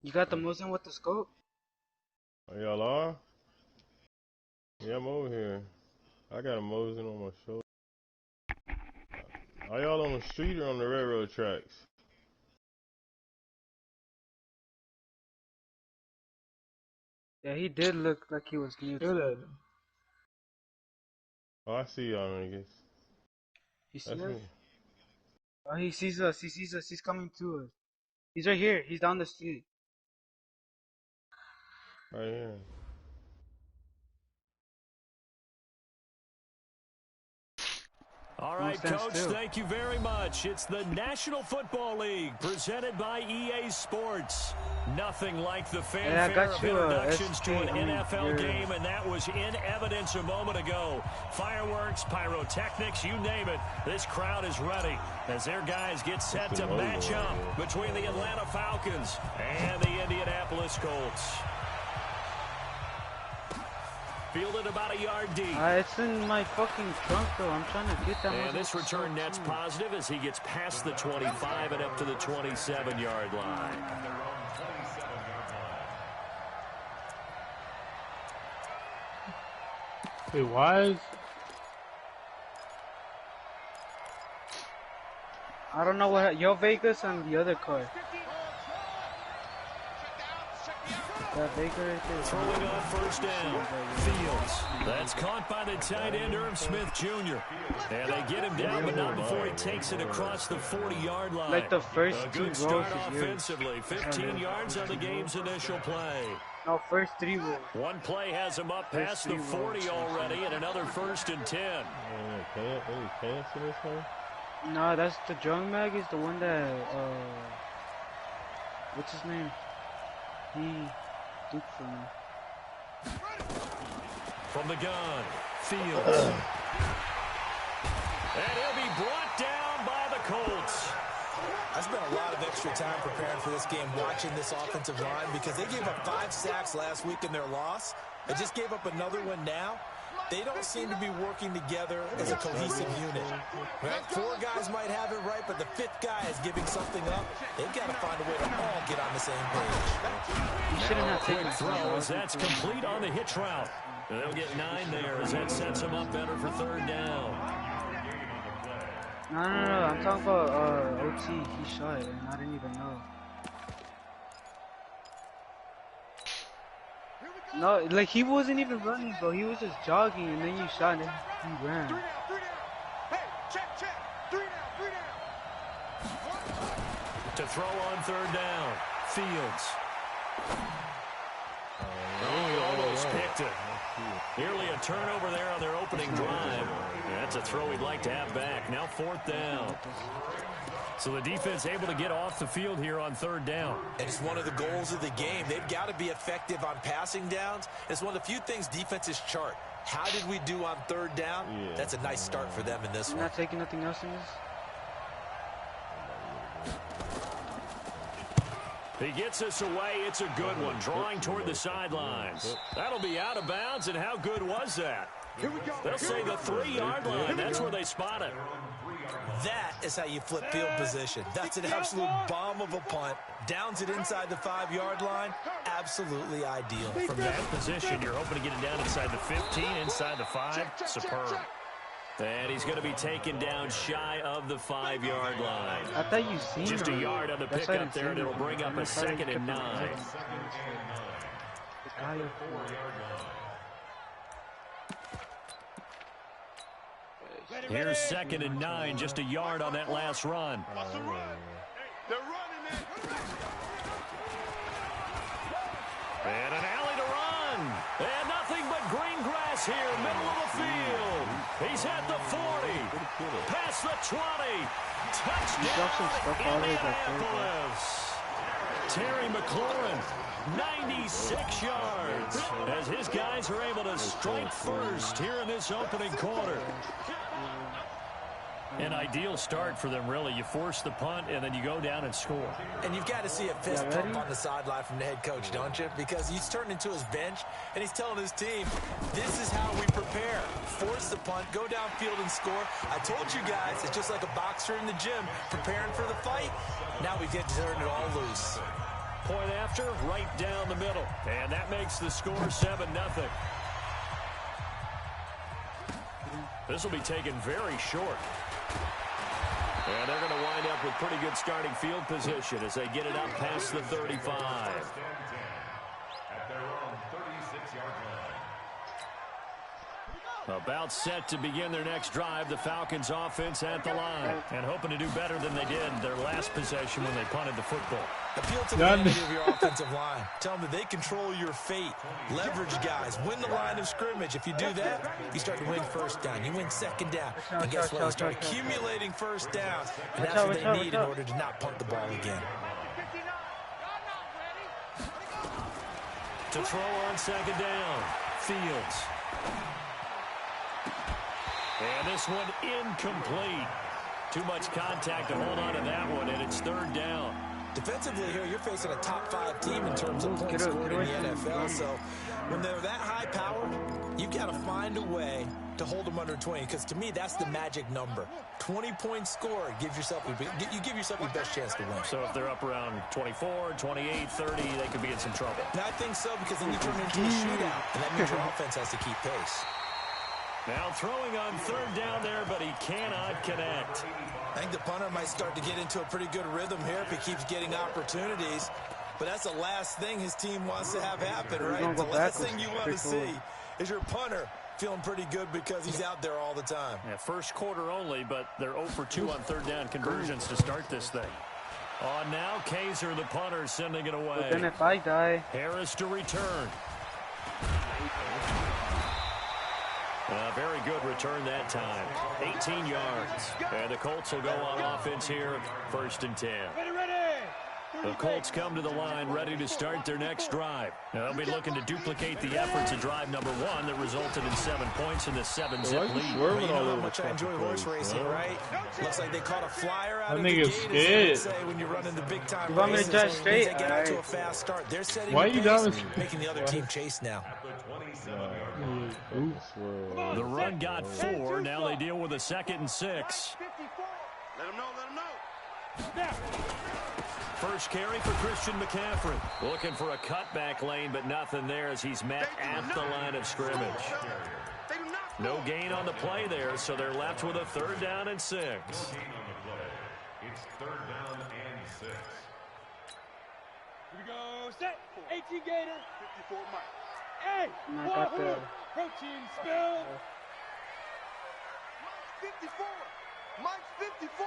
You got the Mosin with the scope? Oh, y'all are? Yeah, I'm over here. I got a Mosin on my shoulder. Are y'all on the street or on the railroad tracks? Yeah, he did look like he was muted. Oh, I see y'all niggas. You see That's us? me. Oh, he sees us. He sees us. He's coming to us. He's right here. He's down the street. Right here. All right, Coach, thank you very much. It's the National Football League presented by EA Sports. Nothing like the fanfare of introductions to an NFL game, and that was in evidence a moment ago. Fireworks, pyrotechnics, you name it. This crowd is ready as their guys get set to match up between the Atlanta Falcons and the Indianapolis Colts. Fielded about a yard deep. It's in my fucking trunk, though. I'm trying to get that. And this return net's positive as he gets past the 25 and up to the 27-yard line. Wait, why? I don't know what. Yo Vegas and the other car. Throwing on first down. Fields. That's caught by the tight end, Irv Smith Jr. And they get him down, but not before he takes it across the 40-yard line. Like the first a good start offensively. 15 yards on the game's initial play. No, first 3 rolls. One play has him up past the 40 already, and another 1st and 10. Any pants in this one? No, that's the drunk mag is the one that, what's his name? He duped for me. From the gun, Fields. And he'll be brought down by the Colts. I spent a lot of extra time preparing for this game watching this offensive line because they gave up 5 sacks last week in their loss. They just gave up another one now. They don't seem to be working together as a cohesive unit. Right? 4 guys might have it right, but the 5th guy is giving something up. They've got to find a way to all get on the same page. You shouldn't have taken throws. That's complete on the hitch route. They'll get 9 there as that sets them up better for 3rd down. No, I'm talking about OT. He shot it, and I didn't even know. No, like he wasn't even running, bro. He was just jogging, and then you shot, and then he ran. To throw on 3rd down, Fields. Almost picked it. Nearly a turnover there on their opening drive. That's a throw he'd like to have back. Now 4th down. So the defense able to get off the field here on 3rd down. And it's one of the goals of the game. They've got to be effective on passing downs. It's one of the few things defenses chart. How did we do on 3rd down? Yeah. That's a nice start for them in this one. You're not taking nothing else in this? He gets us away. It's a good one. Drawing toward the sidelines. That'll be out of bounds, and how good was that? They'll say the 3-yard line. That's where they spot it. That is how you flip field position. That's an absolute bomb of a punt. Downs it inside the 5-yard line. Absolutely ideal. From that position, you're hoping to get it down inside the 15, inside the 5. Superb. And he's going to be taken down shy of the 5-yard line. I thought you seen just a yard on the pickup there, and it'll bring up a 2nd and 9. Here's 2nd and 9, just a yard on that last run. And an alley to run. And nothing but green grass here, middle of the field. He's at the 40, past the 20. Touchdown, Indianapolis. Terry McLaurin, 96 yards, as his guys are able to strike first here in this opening quarter. An ideal start for them, really. You force the punt, and then you go down and score. And you've got to see a fist pump on the sideline from the head coach, don't you? Because he's turned into his bench, and he's telling his team, this is how we prepare. Force the punt, go downfield and score. I told you guys, it's just like a boxer in the gym preparing for the fight. Now we get to turn it all loose. Point after, right down the middle. And that makes the score 7-0. This will be taken very short. And they're going to wind up with pretty good starting field position as they get it up past the 35. At their own 36-yard line. About set to begin their next drive, the Falcons offense at the line. And hoping to do better than they did their last possession when they punted the football. Appeal to the manager of your offensive line. Tell them that they control your fate. Leverage guys. Win the line of scrimmage. If you do that, you start to win first down. You win second down. And guess what? You start accumulating first downs. And that's what they need in order to not punt the ball again. To throw on second down, Fields. And this one incomplete. Too much contact to hold on to that one, and it's third down. Defensively here, you're facing a top-5 team in terms of points scored in the NFL. So when they're that high-powered, you've got to find a way to hold them under 20. Because to me, that's the magic number. 20 points scored gives yourself you give yourself your best chance to win. So if they're up around 24, 28, 30, they could be in some trouble. And I think so, because then you turn into a shootout, and that means your offense has to keep pace. Now throwing on third down there, but he cannot connect. I think the punter might start to get into a pretty good rhythm here if he keeps getting opportunities. But that's the last thing his team wants to have happen, right? The last thing you want to see is your punter feeling pretty good because he's out there all the time. Yeah, first quarter only, but they're 0 for 2 on third down conversions to start this thing. On now, Kaiser, the punter, sending it away. But then if I die... Harris to return. Very good return that time. 18 yards. And the Colts will go on offense here, 1st and 10. The Colts come to the line ready to start their next drive. Now, they'll be looking to duplicate the efforts of drive number 1 that resulted in 7 points in the 7-zip lead. Well, you know how much I enjoy horse racing, right? Looks like they caught a flyer out of the gate. Scared. Say when you're running the big-time you want me to judge straight? They get out to a fast start. They're setting Why the you pace, down? making the other team chase now. The run got 4. Now they deal with a 2nd and 6. Let him know, let him know. First carry for Christian McCaffrey. Looking for a cutback lane, but nothing there as he's met at the line of scrimmage. No gain on the play there, so they're left with a 3rd down and 6. It's 3rd down and 6. Here we go, set. 18 Gator. 54 Mike. Hey, protein spill. 54. Mike's 54.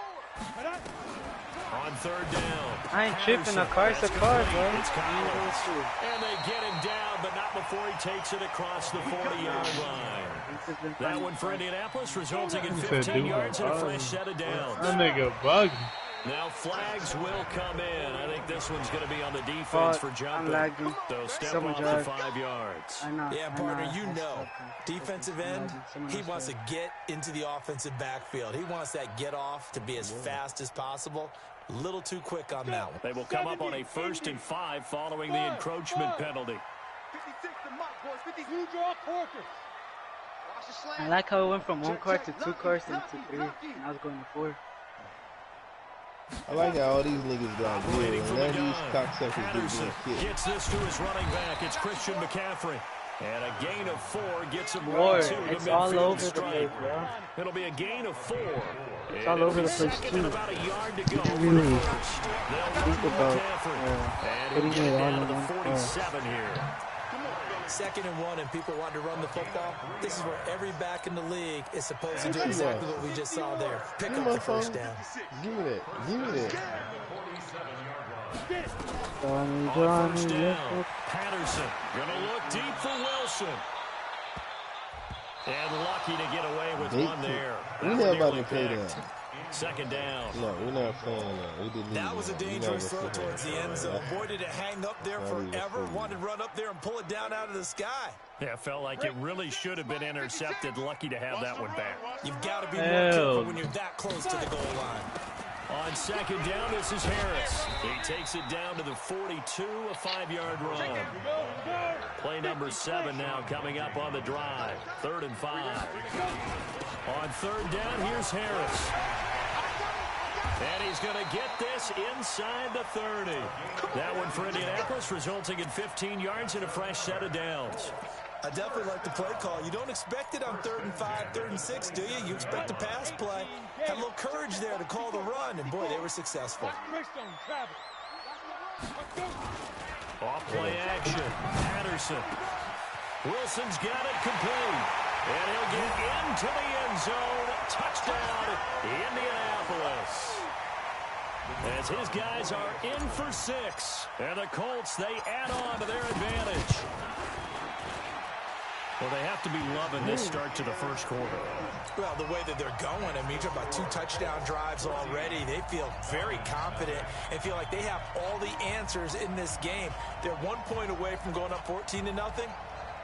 On 3rd down. I ain't tripping. A car's a car, bro. It's Collins. And they get him down, but not before he takes it across the 40-yard line. That one for Indianapolis, resulting in 15 yards and a fresh set of downs. That nigga bugged. Now flags will come in. I think this one's going to be on the defense for jumping. So step off the 5 yards. Yeah, partner, you know, defensive end, he wants to get into the offensive backfield. He wants that get off to be as fast as possible. A little too quick on that one. They will come up on a 1st and 5 following the encroachment penalty. 56 to Mike, boys. 52 draw Corker. I like how it went from 1 card to 2 cards and to 3. And I was going to 4. I like how all these niggas got good. Operating from the None of these gun. cocksuckers Patterson do shit. gets this to his running back. It's Christian McCaffrey. And a gain of 4 gets him Boy, right to the it's all midfield over the stripe. place, bro. It'll be a gain of 4. It's all over the place, Second too. and about a yard to go. Really They'll think about and putting he'll it get all down in to the one 47 here. 2nd and 1 and people want to run the football. This is where every back in the league is supposed to do exactly what we just saw there. Pick up the first down. Give me that. Give me that. On first down, Patterson gonna look deep for Wilson. And lucky to get away with one there. We're not about to play that. 2nd down. No, we're not playing that. We didn't. That was a dangerous throw towards the end zone. Boy, did it hang up there forever. Wanted to run up there and pull it down out of the sky. Yeah, felt like it really should have been intercepted. Lucky to have that one back. You've got to be more careful when you're that close to the goal line. On 2nd down, this is Harris. He takes it down to the 42, a 5-yard run. Play number 7 now coming up on the drive. 3rd and 5. On 3rd down, here's Harris. And he's going to get this inside the 30. That one for Indianapolis, resulting in 15 yards and a fresh set of downs. I definitely like the play call. You don't expect it on 3rd and 5, 3rd and 6, do you? You expect a pass play. Had a little courage there to call the run, and boy, they were successful. Off play action. Patterson. Wilson's got it complete. And he'll get into the end zone. Touchdown, Indianapolis. As his guys are in for 6. And the Colts, they add on to their advantage. Well, they have to be loving this start to the first quarter. Well, the way that they're going, I mean, you're talking about 2 touchdown drives already. They feel very confident and feel like they have all the answers in this game. They're 1 point away from going up 14-0.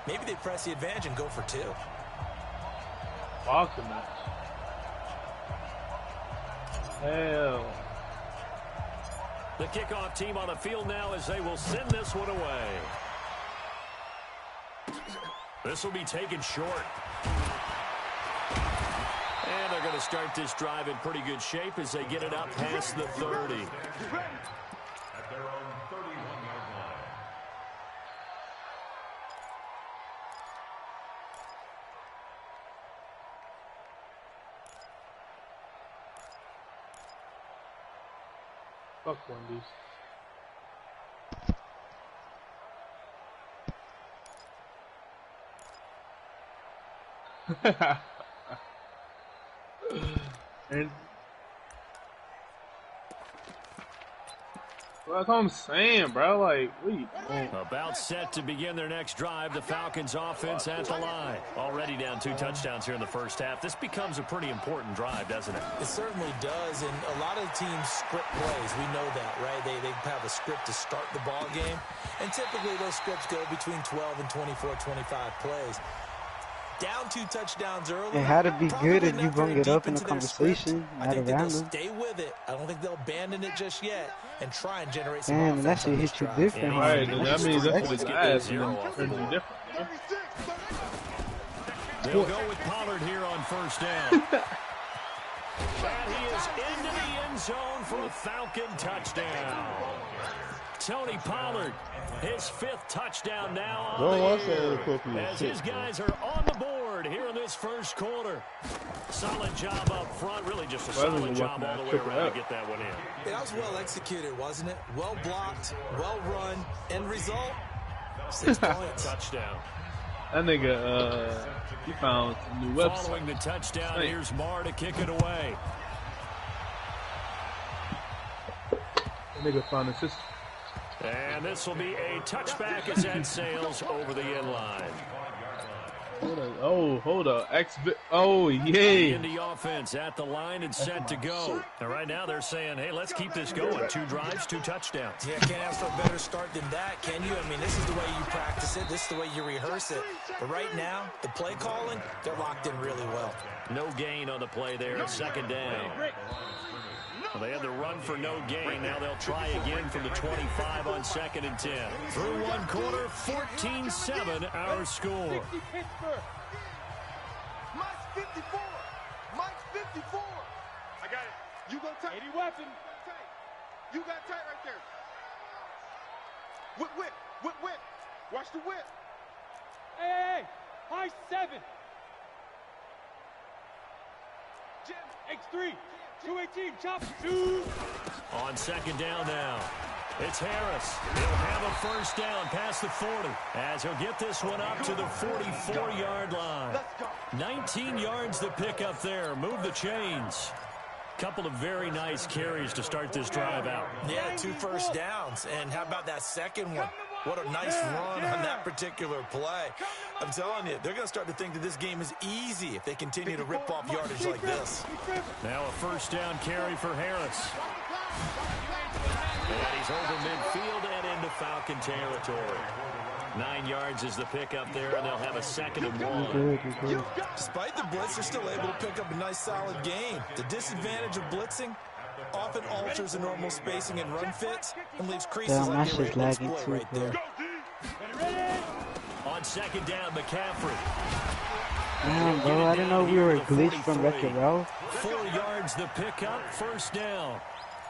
Maybe they press the advantage and go for 2. Falcons. Hell. The kickoff team on the field now as they will send this one away. This will be taken short. And they're going to start this drive in pretty good shape as they get it up past the 30. At their own 31-yard line. Fuck Wendy's. And well, that's what I'm saying, bro. Like, what you doing? About set to begin their next drive. The Falcons offense at the line. Already down 2 touchdowns here in the first half. This becomes a pretty important drive, doesn't it? It certainly does, and a lot of teams script plays. We know that, right? They have a script to start the ball game, and typically those scripts go between 12 and 24, 25 plays. Down 2 touchdowns early. It had to be good if you bring it up in the conversation. I think they'll stay with it. I don't think they'll abandon it just yet and try and generate some offense. That shit hit you different. All right, that means that's the guys turns you different. They'll go with Pollard here on first down. And he is into the end zone for a Falcon touchdown. Tony Pollard, his 5th touchdown now on the year, as his guys are on the board here in this first quarter. Solid job up front, really just a solid job all the way around to get that one in. That was well executed, wasn't it? Well blocked, well run, end result, 6 points. Touchdown. That nigga, he found a new website. Following the touchdown, here's Marr to kick it away. That nigga found his sister. And this will be a touchback as that sails over the end line. Hold up. Oh, yay. In the offense at the line and set to go. And right now they're saying, hey, let's keep this going. 2 drives, 2 touchdowns. Yeah, can't ask for a better start than that, can you? I mean, this is the way you practice it. This is the way you rehearse it. But right now, the play calling, they're locked in really well. No gain on the play there. Second down. Well, they had the run for no gain. Now they'll try again from the 25 on 2nd and 10. Through 1 quarter, 14-7 our score. Mike's 54. Mike's 54. I got it. You go tight. 80 weapon. You got tight right there. Whip. Watch the whip. Hey. High 7. Jim. X3. 218, chop, shoot. On 2nd down now. It's Harris. He'll have a first down past the 40 as he'll get this one up to the 44-yard line. 19 yards to pick up there. Move the chains. Couple of very nice carries to start this drive out. Yeah, 2 first downs. And how about that second one? What a nice run on that particular play. I'm telling you, they're going to start to think that this game is easy if they continue to rip off yardage like this. Now a first down carry for Harris. And he's over midfield and into Falcon territory. 9 yards is the pickup there, and they'll have a 2nd and 1. Despite the blitz, they're still able to pick up a nice, solid gain. The disadvantage of blitzing often alters the normal spacing and run fits and leaves creases like they were able to exploit right there. On 2nd down, McCaffrey. Damn, bro, I didn't know we were glitched from Wreck-It Ralph. 4 yards the pickup, first down.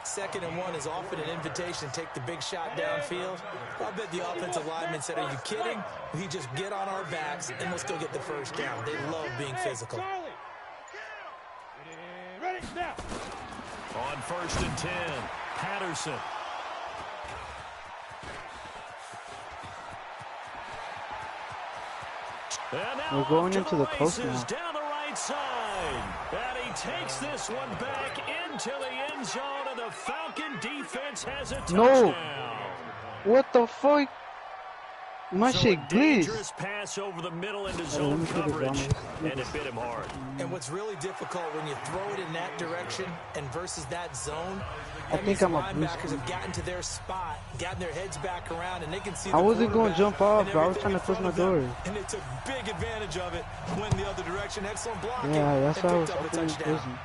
2nd and 1 is often an invitation to take the big shot downfield. I bet the offensive lineman said, are you kidding? We just get on our backs and let's go get the first down. They love being physical. On 1st and 10, Patterson. We're going into the Colts now. Down the right side. And he takes this one back into the end zone, and the Falcon defense has a touchdown. No. What the fuck? My shit glitched. Dangerous pass over the middle into zone coverage, and it bit him hard. And what's really difficult when you throw it in that direction and versus that zone, I think I'm a linebackers have gotten to their spot, gotten their heads back around, and they can see. I wasn't going to jump off, bro. I was trying to push my door. And they took big advantage of it when the other direction. Excellent blocking. Yeah, that's why I was opening in prison.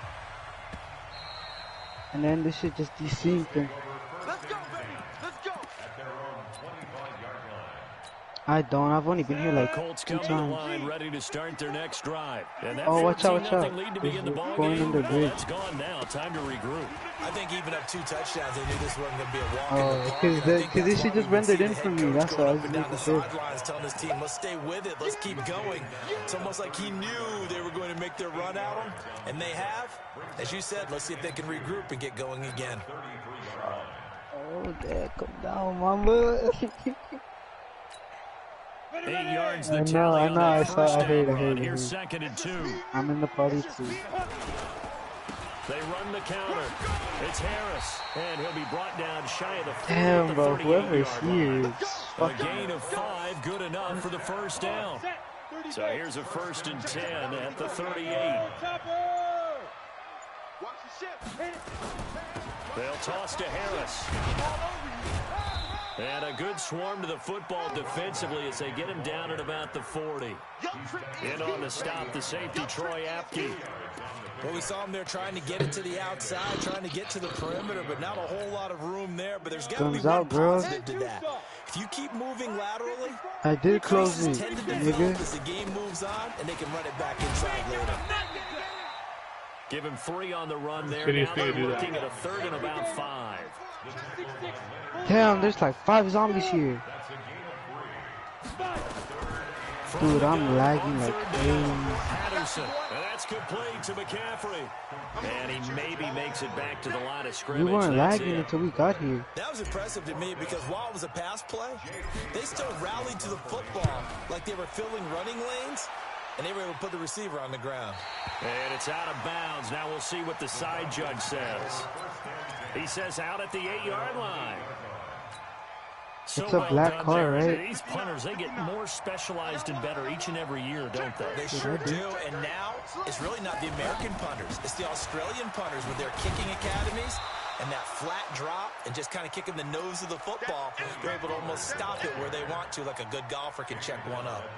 And then this shit just desynced. And Let's go, baby. Let's go. I don't. I've only been here like Colts 2 come to the times. line, ready to start their next drive. And that Oh, watch out, watch out. 14-0 lead to begin the ball Going game. under bridge. That's gone now. Time to regroup. I think even up 2 touchdowns, they knew this wasn't going to be a walk. Oh, because this shit just rendered in for me. That's why I was making sure. Telling his team, let's stay with it. Let's keep going. It's almost like he knew they were going to make their run at him, and they have. As you said, let's see if they can regroup and get going again. Oh, Dad, come down, mama. 8 yards the I know, tally I on know, that I first heard down. it. Here's 2nd and 2. I'm in the party too. They run the counter. It's Harris, and he'll be brought down shy of the 40 Damn, bro, whoever's 38-yard here. line. A gain of 5, good enough for the first down. So here's a 1st and 10 at the 38. They'll toss to Harris. And a good swarm to the football defensively as they get him down at about the 40. In on the stop, the safety, Troy Apke. Well, we saw him there trying to get it to the outside, trying to get to the perimeter, but not a whole lot of room there. But there's got to be one positive to that. If you keep moving laterally, I did close it, tend to nigga. develop as the game moves on, and they can run it back inside later. Give him 3 on the run there. Good, Now they're looking at a 3rd and about 5. Damn, there's like 5 zombies here. Dude, I'm lagging like crazy. Patterson, and that's complete to McCaffrey. And he maybe makes it back to the line of scrimmage. We weren't lagging until we got here. That was impressive to me because while it was a pass play, they still rallied to the football like they were filling running lanes, and they were able to put the receiver on the ground. And it's out of bounds. Now we'll see what the side judge says. He says out at the 8-yard line. So It's a black done car, there. right? These punters, they get more specialized and better each and every year, don't they? They sure do, and now it's really not the American punters. It's the Australian punters with their kicking academies and that flat drop and just kind of kicking the nose of the football. They're able to almost stop it where they want to, like a good golfer can check one up.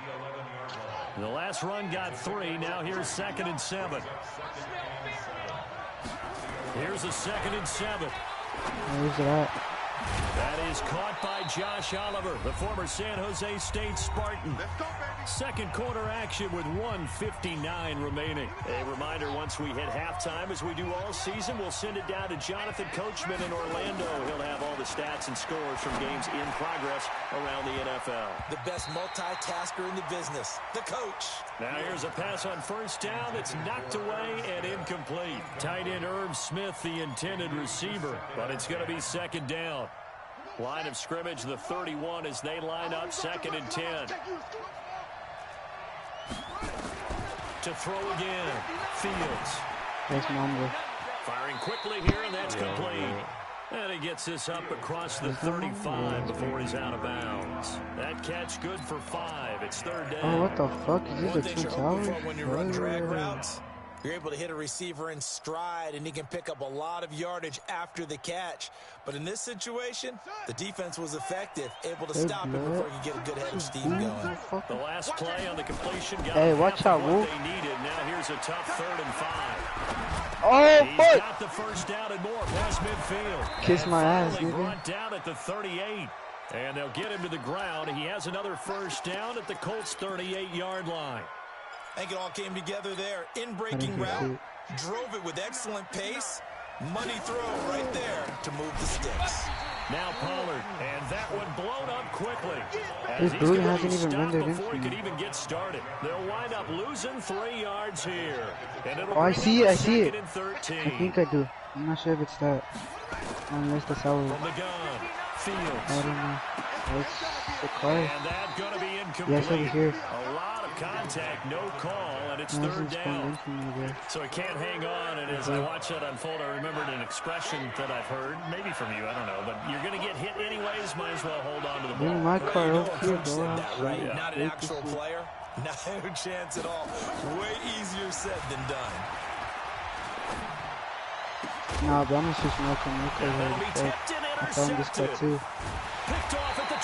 The last run got 3. Now here's 2nd and 7. Here's a 2nd and 7. Where's it at? That is caught by Josh Oliver, the former San Jose State Spartan. Second quarter action with 1:59 remaining. A reminder, once we hit halftime, as we do all season, we'll send it down to Jonathan Coachman in Orlando. He'll have all the stats and scores from games in progress around the NFL. The best multitasker in the business, the coach. Now here's a pass on 1st down that's knocked away and incomplete. Tight end Herb Smith, the intended receiver, but it's going to be 2nd down. Line of scrimmage, the 31 as they line up 2nd and 10. To throw again, Fields. That's Mambo. Firing quickly here, and that's complete. And he gets this up across the 35 before he's out of bounds. That catch good for 5. It's 3rd down. Oh, what the fuck? Is One this a thing 2 you're hoping tower? for when you run drag routes, you're able to hit a receiver in stride, and he can pick up a lot of yardage after the catch. But in this situation, the defense was effective, able to stop it before you get a good head of steam going. The last play on the completion got Hey, watch out, what Wolf. they needed. Now here's a tough 3rd and 5. Oh, He's fuck! got the 1st down and more past midfield. Kiss And my ass, finally nigga. brought down at the 38. And they'll get him to the ground. He has another 1st down at the Colts 38-yard line. I think it all came together there. In breaking route, drove it with excellent pace, Money throw right there to move the sticks. Now Pollard, and that one blown up quickly. This boot hasn't even rendered before he into could me. even get started. They'll wind up losing 3 yards here. And it'll Oh, I see it, I see it. and 13. I think I do. I'm not sure if it's that. Unless that's how From the gun, Fields. I don't know. It's the car. And that's going to be incomplete. Yes, over here. A lot of contact, no call, and it's That's third down. me, So he can't hang on, and as I watch that unfold, I remembered an expression that I've heard, maybe from you, I don't know, but you're going to get hit anyways, might as well hold on to the ball. Bring my car You know, up here, Coach said bro. that, right? Not an actual player. No chance at all. Way easier said than done. Nah, but I'm gonna switch my car. I found this car too.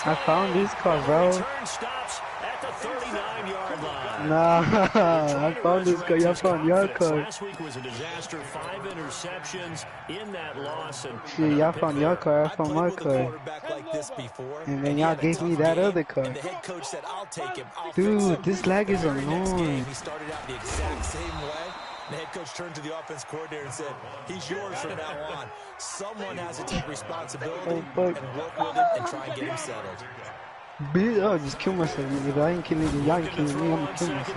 I found this car, bro. Stops at the 39-yard line. Nah, I found this car. Y'all found your car. Last week was a disaster. 5 interceptions in that loss. And See, y'all found your car. I found my car. And then y'all gave me that other car. And the head coach said, "I'll take him." Dude, this lag is annoying. He started out the exact same way. The head coach turned to the offense coordinator and said, "He's yours from now on." Someone has to take responsibility and work with him and try and get him settled. Bitch, I'll just kill myself. If I ain't killing you, y'all ain't killing me, I'm gonna kill myself.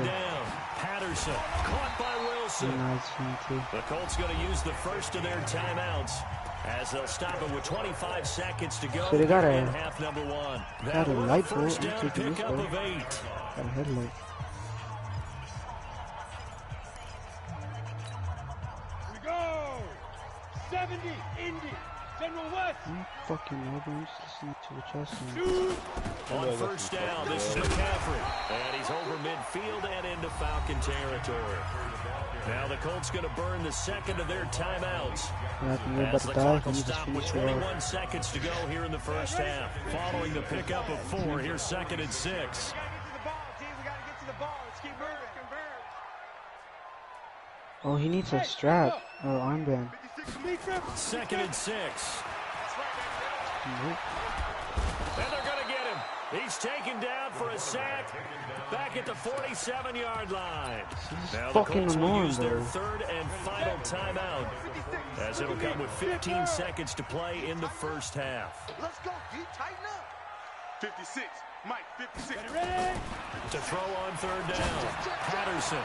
Patterson caught by Wilson. Nah, it's fine too. The Colts going to use the first of their timeouts as they'll stop it with 25 seconds to go. So they got in half number 1. Got a light bulb. First down pickup of 8. Got a headlight. Go! 70, Indy, General West. I'm fucking over. I'm just listening to what y'all saying. On first down, this is McCaffrey. And he's over midfield and into Falcon territory. Now the Colts going to burn the second of their timeouts. You're about As to the die. clock will You just stop with finish it 21 seconds to go here in the first half. Following the pickup of 4, here's 2nd and 6. Oh, he needs a strap or armband. 2nd and 6. Nope. And they're going to get him. He's taken down for a sack back at the 47-yard line. Now the Colts will use their third and final timeout as it'll come with 15 seconds to play in the first half. Let's go, D. Tighten up. 56. Mike, 56. Ready? To throw on third down. Patterson.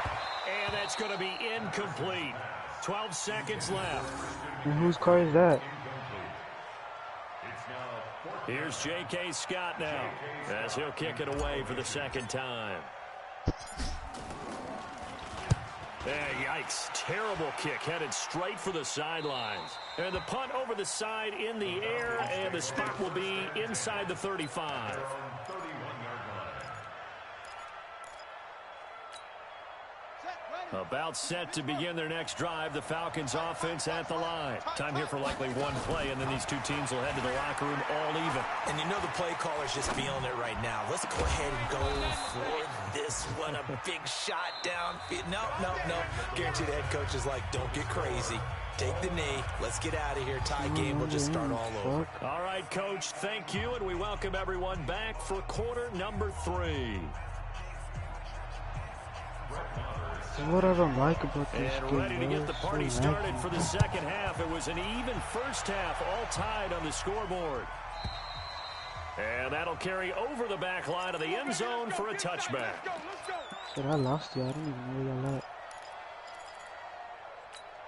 And that's going to be incomplete. 12 seconds left. And whose car is that? Here's J.K. Scott now as he'll kick it away for the second time. Yikes. Terrible kick headed straight for the sidelines. And the punt over the side in the air, and the spot will be inside the 35. About set to begin their next drive. The Falcons offense at the line. Time here for likely one play, and then these two teams will head to the locker room all even. And you know the play caller's just feeling it right now. Let's go ahead and go for this one. A big shot down. No. Guarantee the head coach is like, don't get crazy. Take the knee. Let's get out of here. Tie game. We'll just start all over. All right, Coach, thank you, and we welcome everyone back for quarter number 3. What I don't like about this and game, ready to get the party so started for the second half. It was an even first half, all tied on the scoreboard. And that'll carry over the back line of the end zone for a touchback. Shit, I lost you. I don't even know where y'all at.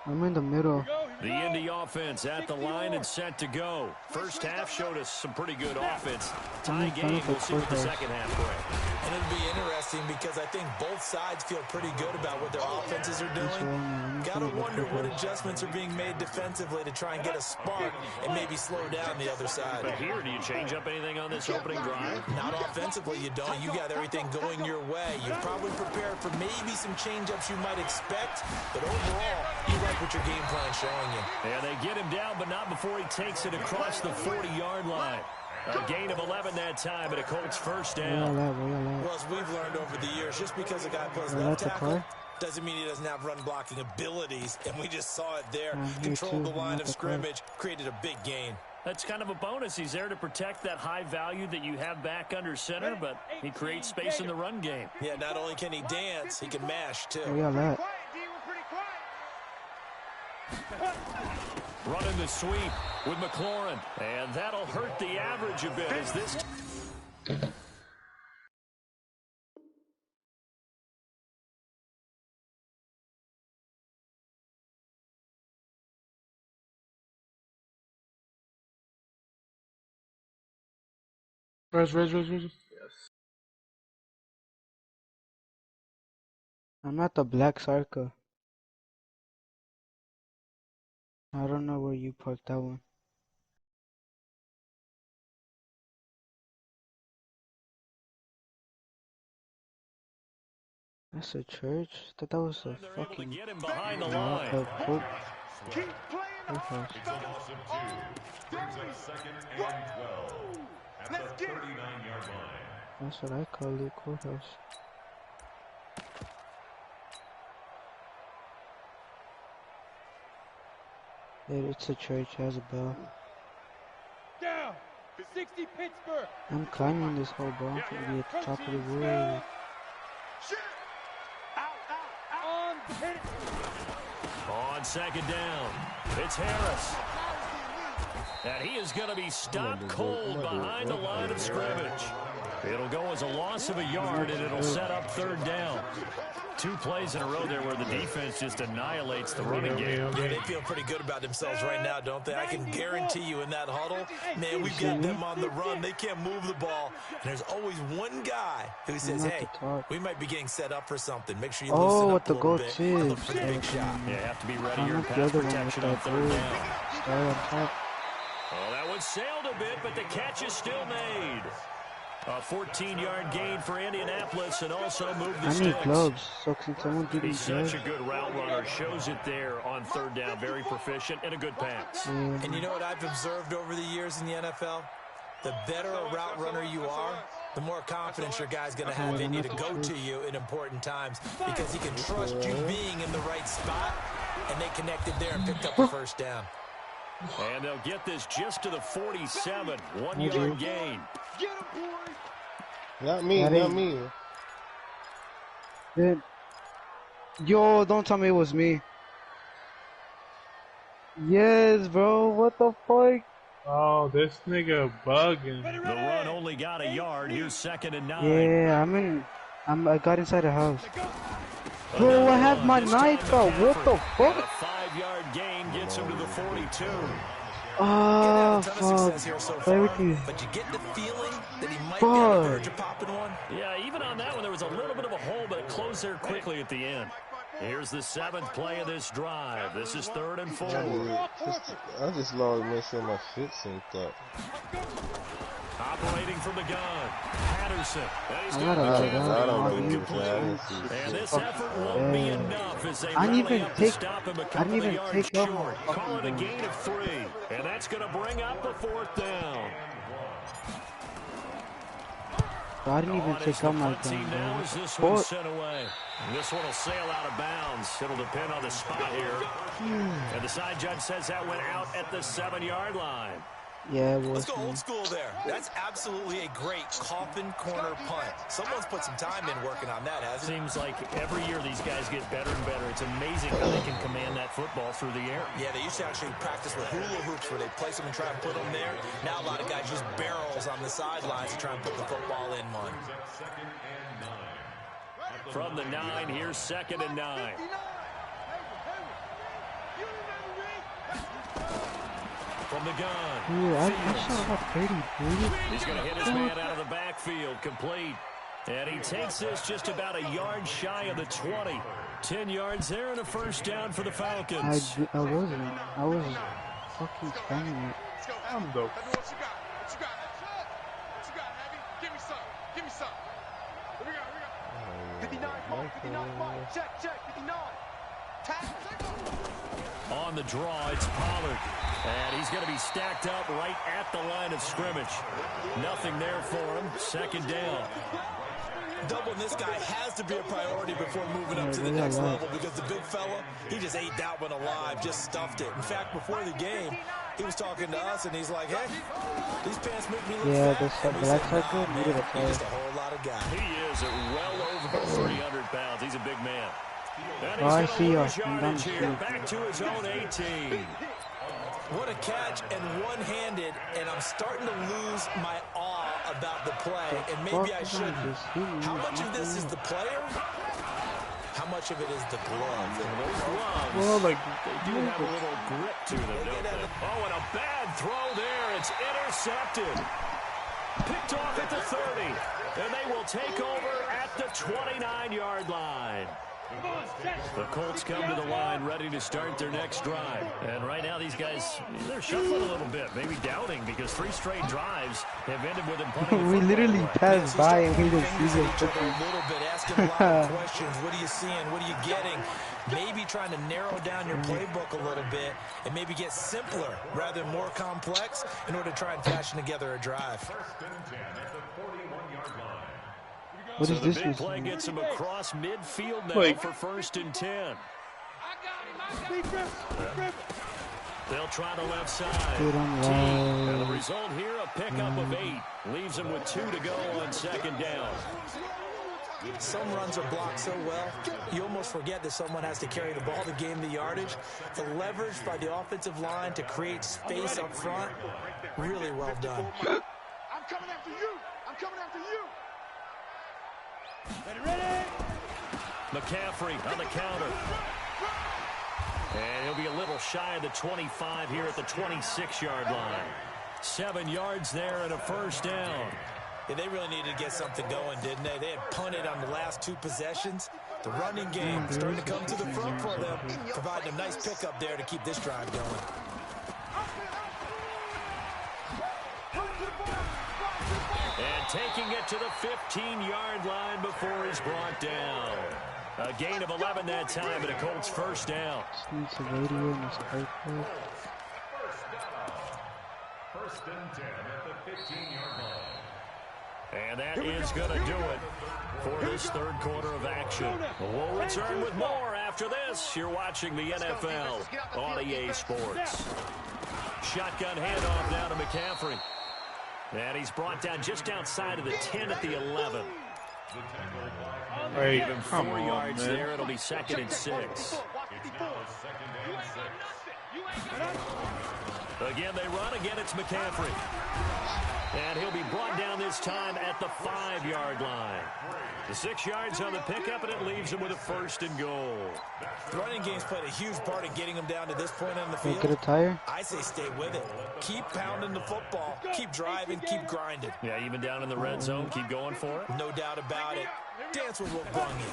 I'm in the middle. The Indy offense at the line and set to go. First half showed us some pretty good offense. Tie game. We'll see what the second half brings. And it'll be interesting because I think both sides feel pretty good about what their offenses are doing. Gotta wonder what adjustments are being made defensively to try and get a spark and maybe slow down the other side. But here, do you change up anything on this opening drive? Not offensively, you don't. You got everything going your way. You're probably prepared for maybe some change-ups you might expect, but overall, you like what your game plan's showing you. And they get him down, but not before he takes it across the 40-yard line. A gain of 11 that time, and a Colts first down. Well, as we've learned over the years, just because a guy plays left tackle doesn't mean he doesn't have run-blocking abilities, and we just saw it there. Controlled the line of scrimmage, created a big gain. That's kind of a bonus. He's there to protect that high value that you have back under center, but he creates space in the run game. Yeah, not only can he dance, he can mash, too. Running the sweep with McLaurin. And that'll hurt the average a bit as this... Res. Yes. I'm at the Black Circle. I don't know where you parked that one. That's a church? I thought that was a fucking... Get him behind the line. Keep playing the Brings up second and 12 at the 39-yard line. That's what I call it, courthouse. Yeah, it's a church, it has a bell. down. 60 Pittsburgh. I'm climbing this whole ball. I'm gonna be at the top of the world. On second down, it's Harris. And he is going to be stopped cold behind the line of scrimmage. It'll go as a loss of a yard, and it'll set up third down. 2 plays in a row there where the defense just annihilates the running game. Yeah, they feel pretty good about themselves right now, don't they? I can guarantee you in that huddle, man, we've got them on the run. They can't move the ball. And there's always one guy who says, hey, we might be getting set up for something. Make sure you loosen up a little bit. Look for the big shot. You have to be ready here in pass protection on third down. Well, that one sailed a bit, but the catch is still made. A 14-yard gain for Indianapolis and also move the sticks. I need gloves, so can someone give me He's gloves? such a good route runner. Shows it there on third down. Very proficient and a good pass. And you know what I've observed over the years in the NFL? The better a route runner you are, the more confidence your guy's going to have in you to go to you in important times because he can trust you being in the right spot, and they connected there and picked up the first down. And they'll get this just to the 47. 1-yard gain. Get him, boys. Not me, not me. Dude. Yo, don't tell me it was me. Yes, bro. What the fuck? Oh, this nigga bugging. The run only got a yard. Here's second and 9. Yeah, I got inside the house. Bro, I have my knife out. What the fuck? A 5-yard gain gets him to the 42. Oh, fuck. Everything. But you get the feeling that he might be on the verge of popping one. Yeah, even on that one, there was a little bit of a hole, but it closed there quickly at the end. Here's the 7th play of this drive. This is 3rd and 4. I just love to make sure my shit synced up. Operating from the gun, Patterson. I don't know complete. And this effort won't be enough as they I didn't rally even up to take. stop him a I couple didn't of even yards take short. off. Call it a gain of 3, and that's going to bring up a 4th down. I didn't even take out my gun. Now is this one sent away. This one will sail out of bounds. It'll depend on the spot here. And the side judge says that went out at the 7-yard line. Yeah, it was. Let's go old school there. That's absolutely a great coffin corner punt. Someone's put some time in working on that, hasn't it? Seems like every year these guys get better and better. It's amazing how they can command that football through the air. Yeah, they used to actually practice with hula hoops where they place them and try and put them there. Now a lot of guys use barrels on the sidelines to try and put the football in one. From the 9, here's 2nd and 9. From the gun. Dude, I shot about 30, dude. He's going to hit his man out of the backfield. Complete. And he takes this just about a yard shy of the 20. 10 yards there and a first down for the Falcons. I wasn't. I was fucking spamming it. I'm dope. What you got? What you got? What you got, Heavy? Give me some. Give me some. What we got? 59 mark. 59 mark. Check. 59. On the draw, it's Pollard. And he's going to be stacked up right at the line of scrimmage. Nothing there for him. 2nd down. Doubling this guy has to be a priority before moving up to the next level because the big fella, he just ate that one alive, just stuffed it. In fact, before the game, he was talking to us, and he's like, hey, these pants make me look fat. Yeah, Black Circle needed a play. He's just a whole lot of guy. He is at well over 300 pounds. He's a big man. And Oh, I he's see going you. to lose yardage here. Back to his own 18. What a catch, and one-handed, and I'm starting to lose my awe about the play, and maybe I shouldn't. How much of this is the player? How much of it is the glove? Those gloves, Well, like, do have a little grip to them, don't they? Oh, and a bad throw there. It's intercepted. Picked off at the 30, and they will take over at the 29-yard line. The Colts come to the line ready to start their next drive. And right now these guys, they're shuffling a little bit, maybe doubting, because 3 straight drives have ended with them punting. We literally passed by and we didn't see each it. other a little bit, asking a lot of questions. What are you seeing? What are you getting? Maybe trying to narrow down your playbook a little bit and maybe get simpler rather than more complex in order to try and fashion together a drive. What is this? The big play gets him across midfield now for 1st and 10. They'll try the left side. And the result here, a pickup of 8. Leaves him with 2 to go on 2nd down. Some runs are blocked so well, you almost forget that someone has to carry the ball to gain the yardage. The leverage by the offensive line to create space up front, really well done. I'm coming after you. I'm coming after you. Ready? McCaffrey on the counter. And he'll be a little shy of the 25 here at the 26-yard line. 7 yards there and a 1st down. Yeah, they really needed to get something going, didn't they? They had punted on the last 2 possessions. The running game starting to come to the front for them, providing a nice pickup there to keep this drive going. And taking it to the 15-yard line before he's brought down. A gain of 11 that time, and a Colts 1st down. Needs a radio in his iPad. 1st and 10 at the 15-yard line. And that is going to do it for this 3rd quarter of action. We'll return with more after this. You're watching the NFL on EA Sports. Shotgun handoff now to McCaffrey. And he's brought down just outside of the 10 at the 11. Hey, Even 4 yards there. It'll be 2nd and 6. Again, they run. Again, it's McCaffrey. And he'll be brought down this time at the 5-yard line. The 6 yards on the pickup, and it leaves him with a 1st and goal. The running game's played a huge part in getting him down to this point on the field. Get a tire? I say stay with it. Keep pounding the football. Keep driving. Keep grinding. Yeah, even down in the red zone, keep going for it. No doubt about it. Dance with what brung you.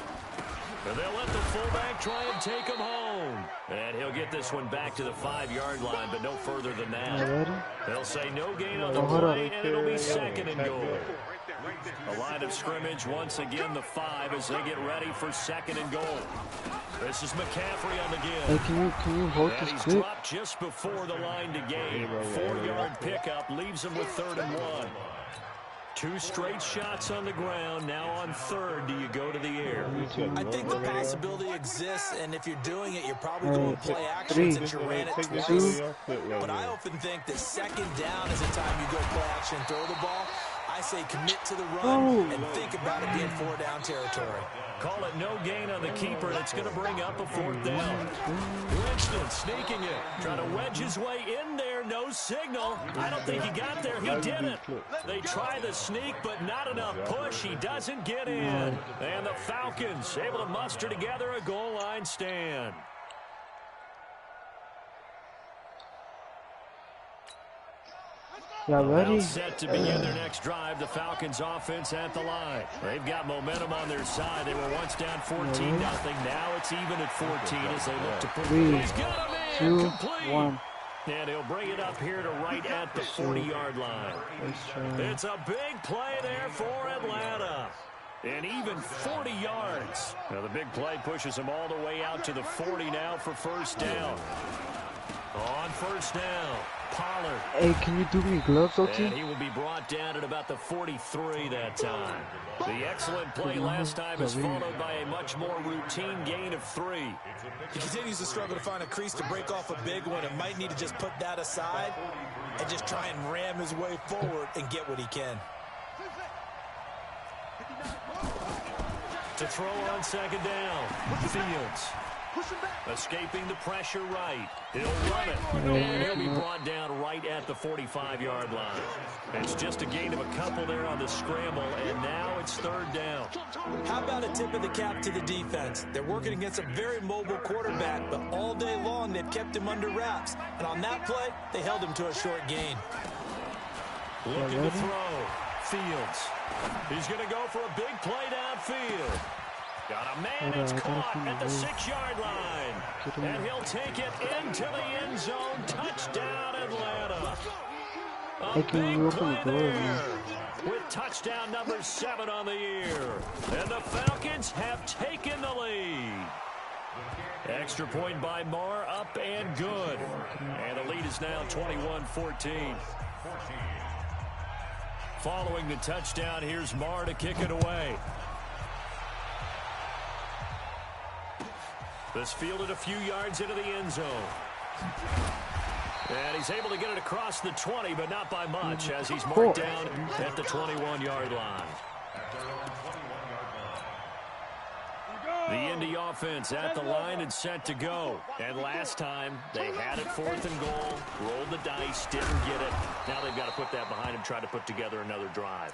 And they'll let the fullback try and take him home. And he'll get this one back to the 5-yard line, but no further than that. They'll say no gain on the play, and it'll be 2nd and goal. A line of scrimmage, once again, the 5 as they get ready for 2nd and goal. This is McCaffrey on the give. Hey, can you hold and this he's clip? dropped just before the line to gain. 4-yard pickup leaves him with 3rd and 1. 2 straight shots on the ground. Now on 3rd, do you go to the air? I think the possibility exists, and if you're doing it, you're probably going to play action since you ran it twice. But I often think that 2nd down is the time you go play action, throw the ball. I say commit to the run and think about it being 4-down territory. Call it no gain on the keeper, and it's going to bring up a 4th down. Winston sneaking it, trying to wedge his way in there. No signal. I don't think he got there. He didn't. They try the sneak, but not enough push. He doesn't get in. And the Falcons able to muster together a goal line stand. Yeah, ready? Set to begin their next drive. The Falcons offense at the line. They've got momentum on their side. They were once down 14-0. Now it's even at 14 as they look to put it. 3, 2, 1. And he'll bring it up here to right at the 40-yard line. It's a big play there for Atlanta. And even 40 yards. Now the big play pushes him all the way out to the 40 now for 1st down. On 1st down, Pollard. Hey, can you do me gloves, OT? And he will be brought down at about the 43 that time. The excellent play last time is followed by a much more routine gain of 3. He continues to struggle to find a crease to break off a big one and might need to just put that aside and just try and ram his way forward and get what he can. To throw on 2nd down, Fields. Escaping the pressure right. He'll run it. And he'll be brought down right at the 45-yard line. It's just a gain of a couple there on the scramble, and now it's third down. How about a tip of the cap to the defense? They're working against a very mobile quarterback, but all day long they've kept him under wraps. And on that play, they held him to a short gain. Looking to throw. Fields. He's going to go for a big play downfield. Got a man that's caught at the 6-yard line. And he'll take it into the end zone. Touchdown, Atlanta. A big play there with touchdown number 7 on the year. And the Falcons have taken the lead. Extra point by Marr, up and good. And the lead is now 21-14. Following the touchdown, here's Marr to kick it away. This fielded a few yards into the end zone. And he's able to get it across the 20, but not by much, as he's marked down at the 21-yard line. The Indy offense at the line and set to go. And last time, they had it 4th and goal, rolled the dice, didn't get it. Now they've got to put that behind them, try to put together another drive.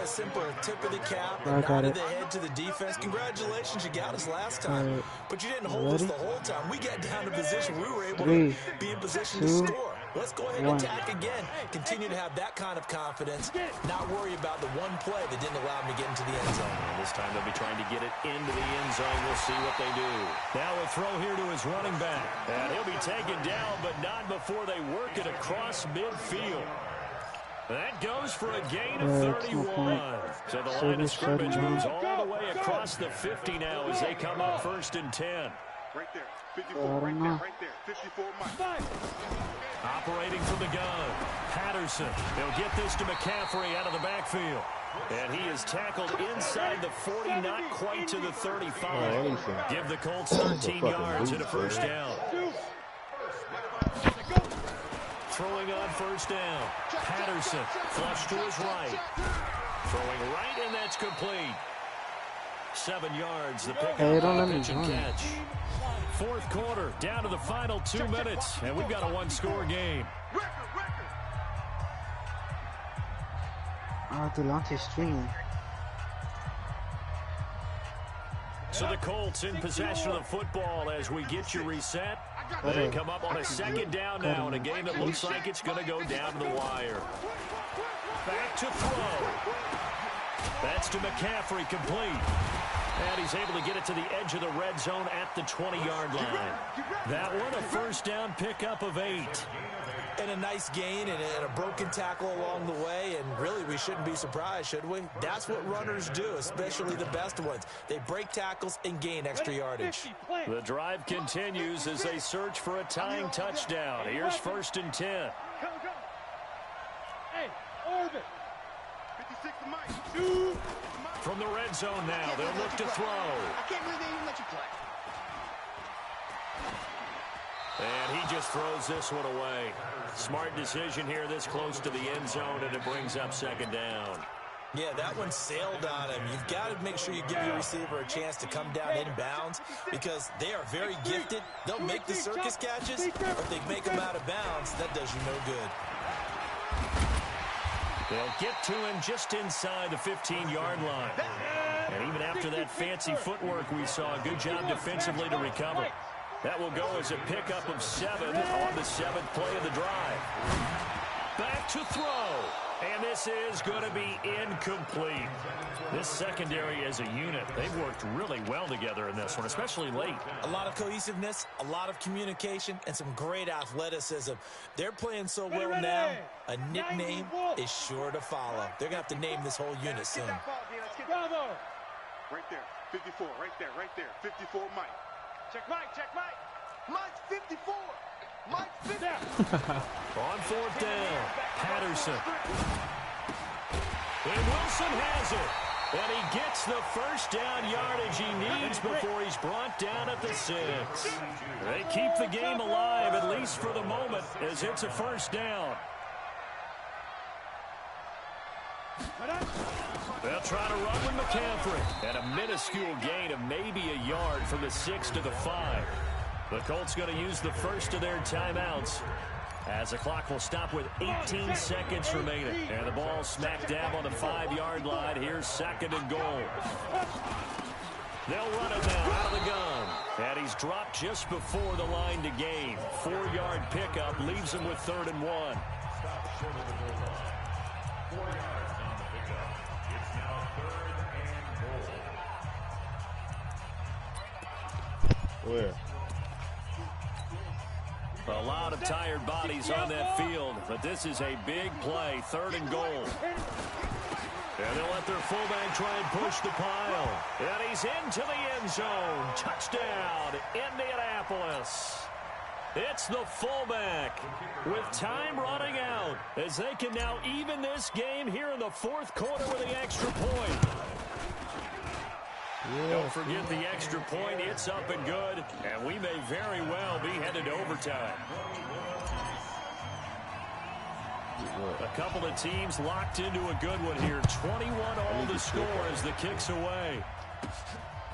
A simple tip of the cap, nod of the head to the defense. Congratulations, you got us last time. But you didn't hold us the whole time. We got down to position. We were able to be in position to score. Let's go ahead and attack again. Continue to have that kind of confidence. Not worry about the one play that didn't allow them to get into the end zone. And this time they'll be trying to get it into the end zone. We'll see what they do. Now a throw here to his running back. And he'll be taken down, but not before they work it across midfield. That goes for a gain of 31. So the line of scrimmage moves all the way across the 50 now as they come up 1st and 10. Right there. 54 right there. Right there. 54 Mike. Operating from the gun. Patterson. He'll get this to McCaffrey out of the backfield. And he is tackled inside the 40, not quite to the 35. Give the Colts 13 yards and a first down. Throwing on first down. Patterson flush to his right. Throwing right, and that's complete. 7 yards, the pick up, pitch and catch. 4th quarter, down to the final 2 minutes, and we've got a 1-score game. Delonte's stringing. So the Colts in possession of the football as we get you reset. They come up on a 2nd down now in a game that looks like it's going to go down to the wire. Back to throw. That's to McCaffrey, complete. And he's able to get it to the edge of the red zone at the 20-yard line. That one, a first down pickup of 8. And a nice gain and a broken tackle along the way, and really we shouldn't be surprised, should we? That's what runners do, especially the best ones. They break tackles and gain extra yardage. The drive continues as they search for a tying touchdown. Here's 1st and 10. Go. Hey, orbit. 56 to Mike. From the red zone now, they'll look to throw. I can't believe they even let you play. And he just throws this one away. Smart decision here this close to the end zone, and it brings up 2nd down. Yeah, that one sailed on him. You've got to make sure you give your receiver a chance to come down inbounds because they are very gifted. They'll make the circus catches, but if they make them out of bounds, that does you no good. They'll get to him just inside the 15-yard line. And even after that fancy footwork we saw, good job defensively to recover. That will go as a pickup of 7 on the 7th play of the drive. Back to throw. And this is going to be incomplete. This secondary as a unit, they've worked really well together in this one, especially late. A lot of cohesiveness, a lot of communication, and some great athleticism. They're playing so well now, a nickname is sure to follow. They're going to have to name this whole unit soon. Right there, 54, right there, 54 Mike. Check Mike. Mike's 54. Mike's 54. On 4th down, Patterson. And Wilson has it. And he gets the first down yardage he needs before he's brought down at the 6. They keep the game alive, at least for the moment, as it's a first down. They'll try to run with McCaffrey. And a minuscule gain of maybe a yard from the 6 to the 5. The Colts going to use the first of their timeouts, as the clock will stop with 18 seconds remaining. And the ball smack dab on the 5-yard line. Here's 2nd and goal. They'll run it now out of the gun. And he's dropped just before the line to gain. 4-yard pickup leaves him with 3rd and 1. Stop short of the goal line. 4 yards on the pickup. It's now 3rd and goal. Where? A lot of tired bodies on that field, but this is a big play. 3rd and goal. And they'll let their fullback try and push the pile. And he's into the end zone. Touchdown, Indianapolis. It's the fullback with time running out, as they can now even this game here in the 4th quarter with the extra point. Don't forget the extra point. It's up and good, and we may very well be headed to overtime. A couple of teams locked into a good one here. 21 all to score as the kick's away.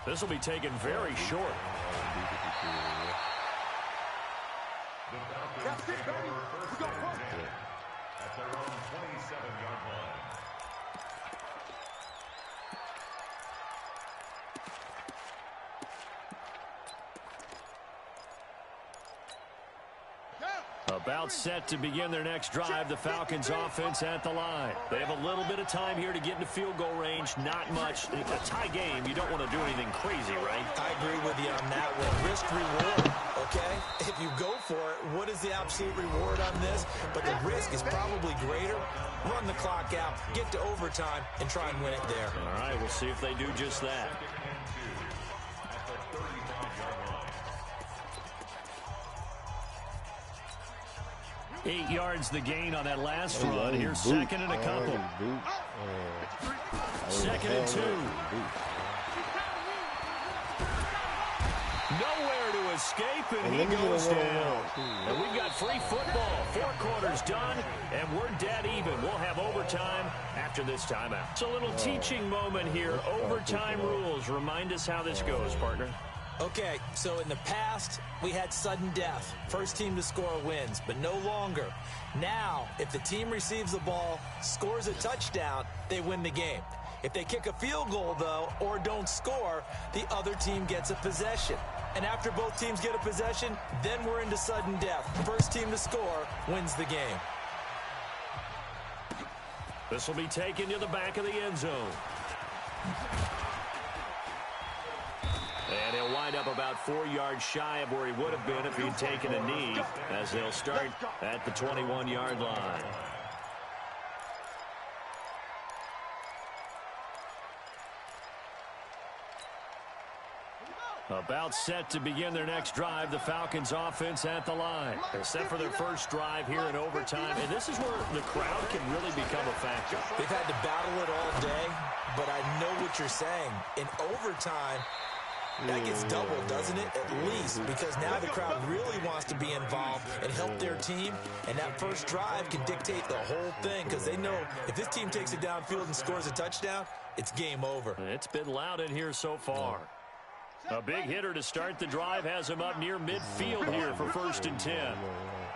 This will be taken very short. That's it, baby. We go punt. At their own 27-yard line. About set to begin their next drive, the Falcons offense at the line. They have a little bit of time here to get into field goal range. Not much. A tie game, you don't want to do anything crazy, right? I agree with you on that one. Risk reward, okay? If you go for it, what is the absolute reward on this? But the risk is probably greater. Run the clock out, get to overtime, and try and win it there. All right, we'll see if they do just that. 8 yards the gain on that last run. Here's 2nd and a couple. 2nd and 2. Nowhere to escape, and he goes down. And we've got free football. 4 quarters done, and we're dead even. We'll have overtime after this timeout. It's a little teaching moment here. Overtime rules. Remind us how this goes, partner. Okay, so in the past, we had sudden death. First team to score wins, but no longer. Now, if the team receives the ball, scores a touchdown, they win the game. If they kick a field goal, though, or don't score, the other team gets a possession. And after both teams get a possession, then we're into sudden death. First team to score wins the game. This will be taken to the back of the end zone. And he'll wind up about 4 yards shy of where he would have been if he'd taken a knee, as they'll start at the 21-yard line. About set to begin their next drive, the Falcons offense at the line. They're set for their first drive here in overtime, and this is where the crowd can really become a factor. They've had to battle it all day, but I know what you're saying. In overtime, that gets doubled, doesn't it? At least, because now the crowd really wants to be involved and help their team, and that first drive can dictate the whole thing, because they know if this team takes it downfield and scores a touchdown, it's game over. It's been loud in here so far. A big hitter to start the drive has him up near midfield here for 1st and 10.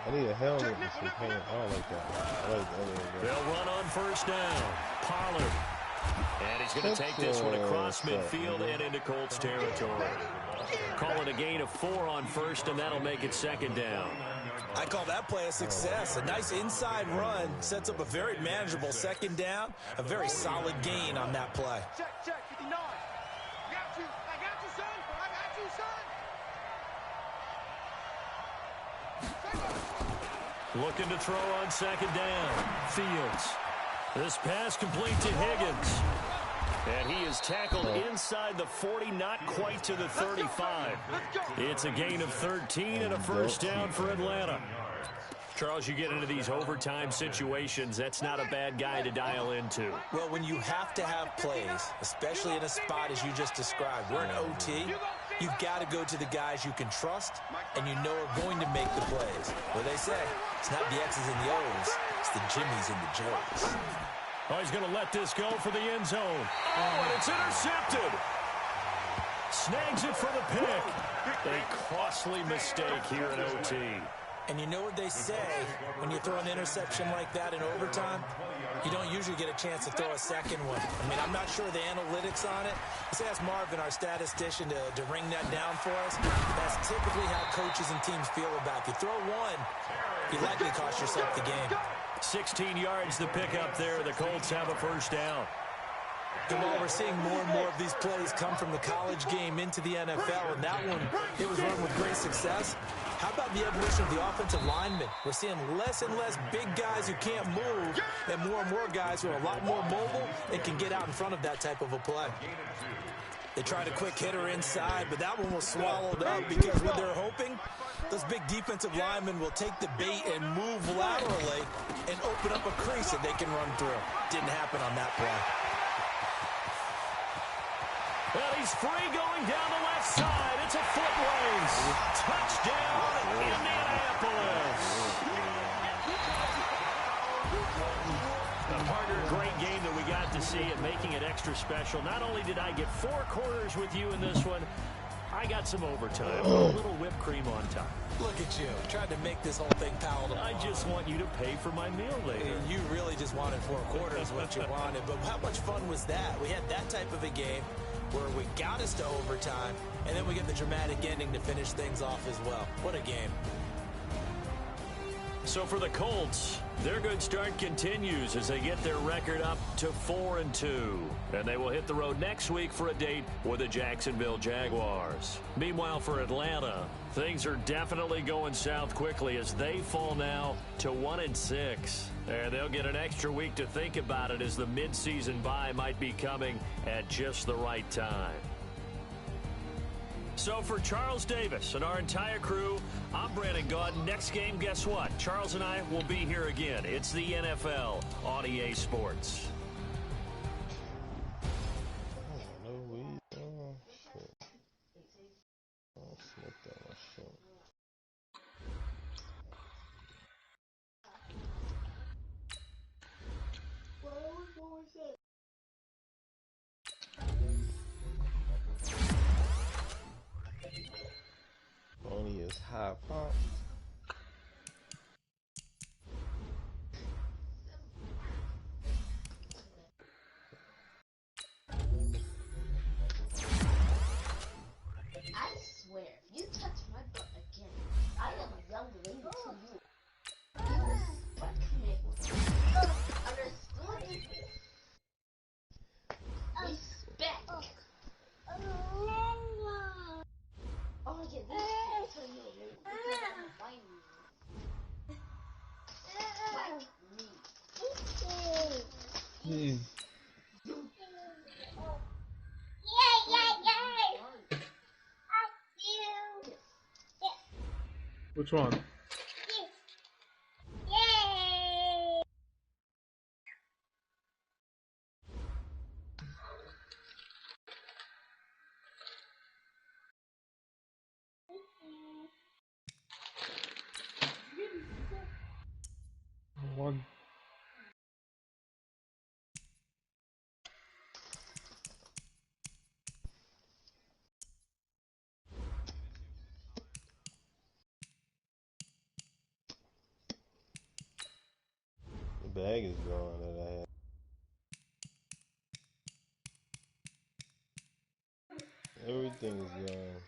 I need a helmet with some paint. I don't like that. They'll run on 1st down. Pollard. And he's going to take this one across midfield and into Colts territory. Call it a gain of 4 on 1st, and that'll make it 2nd down. I call that play a success. A nice inside run sets up a very manageable 2nd down. A very solid gain on that play. Check, 59. I got you, son. Looking to throw on 2nd down. Fields. This pass complete to Higgins. And he is tackled inside the 40, not quite to the 35. It's a gain of 13 and a 1st down for Atlanta. Charles, you get into these overtime situations, that's not a bad guy to dial into. Well, when you have to have plays, especially in a spot as you just described, we're in OT, you've got to go to the guys you can trust and you know are going to make the plays. Well, they say, it's not the X's and the O's, it's the Jimmies and the Joes. Oh, he's going to let this go for the end zone. Oh, and it's intercepted. Snags it for the pick. A costly mistake here in OT. And you know what they say, when you throw an interception like that in overtime, you don't usually get a chance to throw a second one. I mean, I'm not sure the analytics on it. Let's ask Marvin, our statistician, to ring that down for us. That's typically how coaches and teams feel about you. Throw one, you likely cost yourself the game. 16 yards to pick up there. The Colts have a first down. Jamal, we're seeing more and more of these plays come from the college game into the NFL, and that one, it was run with great success. How about the evolution of the offensive linemen? We're seeing less and less big guys who can't move and more guys who are a lot more mobile and can get out in front of that type of a play. They tried a quick hitter inside, but that one was swallowed up because what they're hoping, those big defensive linemen will take the bait and move laterally and open up a crease that they can run through. Didn't happen on that play. Well, he's free going down the left side. It's a foot race. Touchdown, Indianapolis. Partner, a great game that we got to see and making it extra special. Not only did I get 4 quarters with you in this one, I got some overtime. A little whipped cream on top. Look at you, tried to make this whole thing palatable. I just want you to pay for my meal later. You really just wanted 4 quarters, what you wanted. But how much fun was that? We had that type of a game where we got us to overtime, and then we get the dramatic ending to finish things off as well. What a game. So for the Colts, their good start continues as they get their record up to 4-2. And they will hit the road next week for a date with the Jacksonville Jaguars. Meanwhile, for Atlanta, things are definitely going south quickly as they fall now to 1-6. And they'll get an extra week to think about it as the midseason bye might be coming at just the right time. So for Charles Davis and our entire crew, I'm Brandon Gaudin. Next game, guess what? Charles and I will be here again. It's the NFL on EA Sports. Only is high pop. I swear, if you touch my butt again, I am a young lady to you. Butt commit. Understood? Respect. Oh, yeah, this is turn you away. This is gonna find me. Like me. Which one? One. The bag is gone that I had. Everything is gone.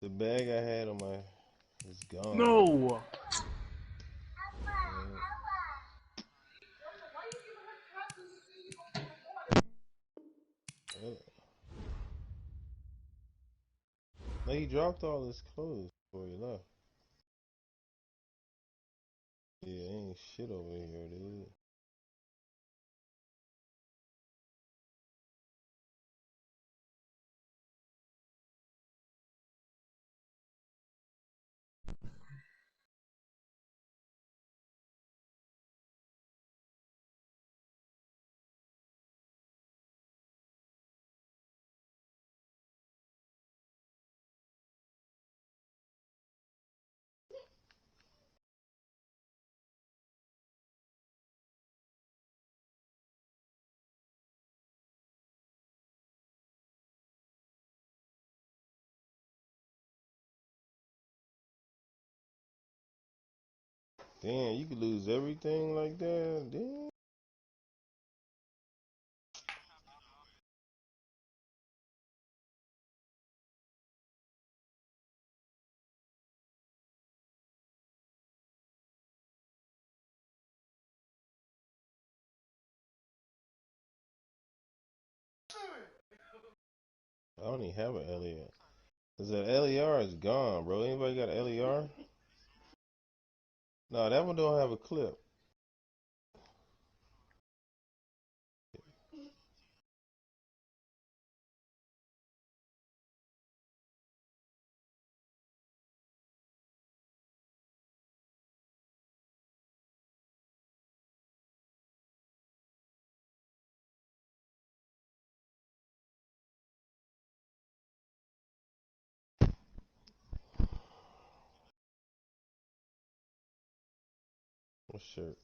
The bag I had on my is gone. No. Like he dropped all his clothes before he left. Yeah, ain't shit over here, dude. Damn, you could lose everything like that. Damn. I don't even have an LER. Cause that LER is gone, bro. Anybody got an LER? No, that one don't have a clip. What shirt?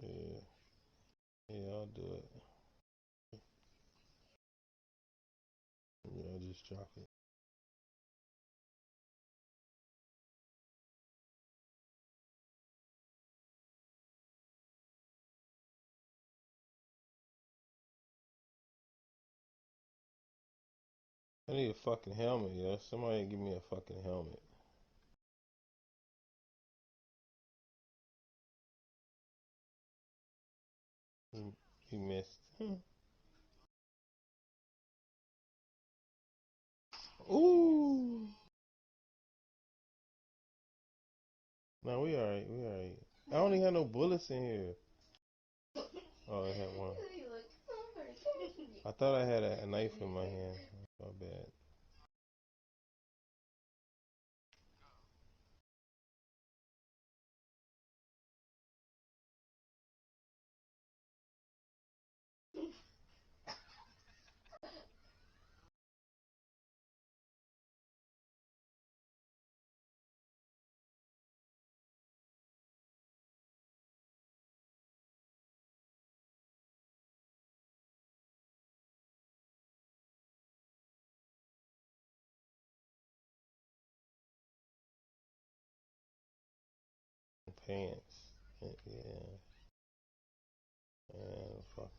Yeah, yeah, I'll do it. Yeah, I'll just drop it. I need a fucking helmet, yo. Somebody give me a fucking helmet. He missed. Ooh. No, we alright. We alright. I don't even have no bullets in here. Oh, I had one. I thought I had a knife in my hand. My bad. Pants. Yeah. Fuck.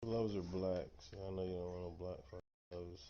Gloves are black, so I know you don't want no black fucking gloves.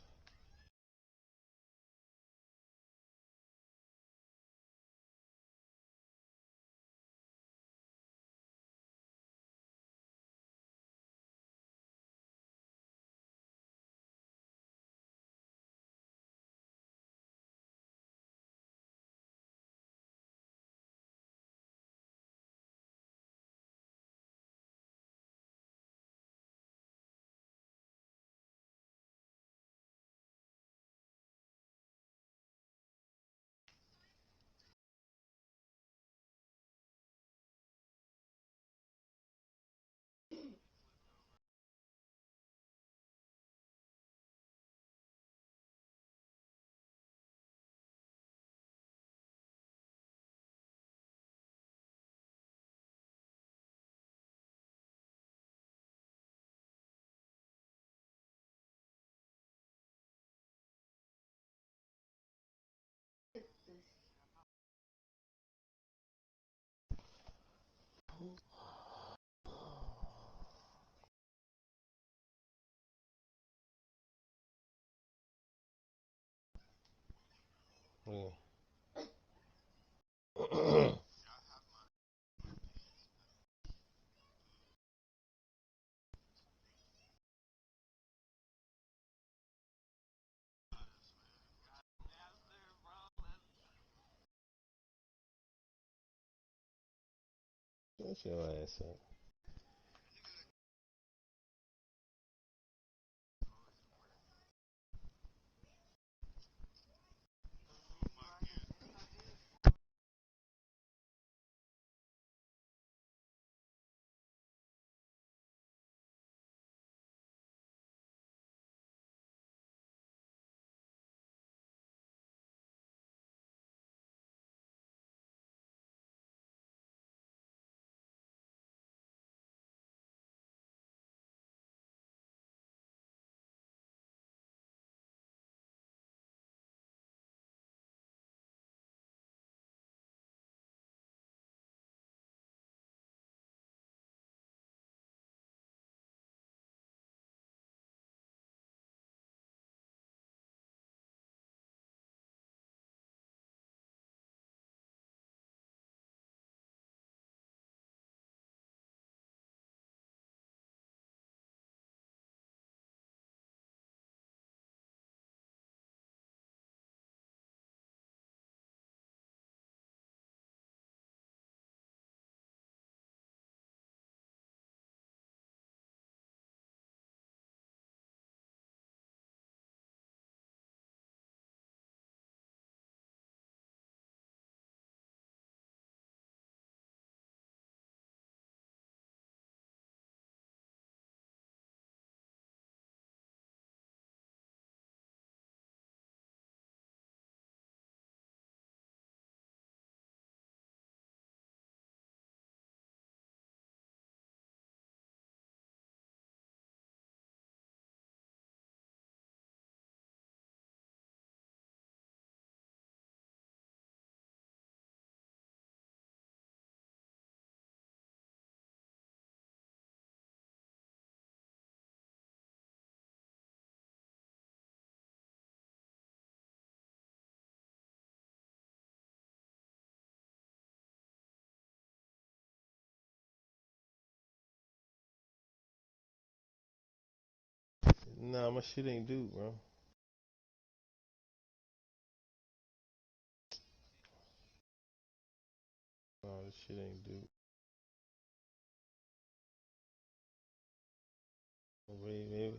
Yeah. Shut your ass up. Nah, my shit ain't due, bro. Oh, this shit ain't due. Maybe.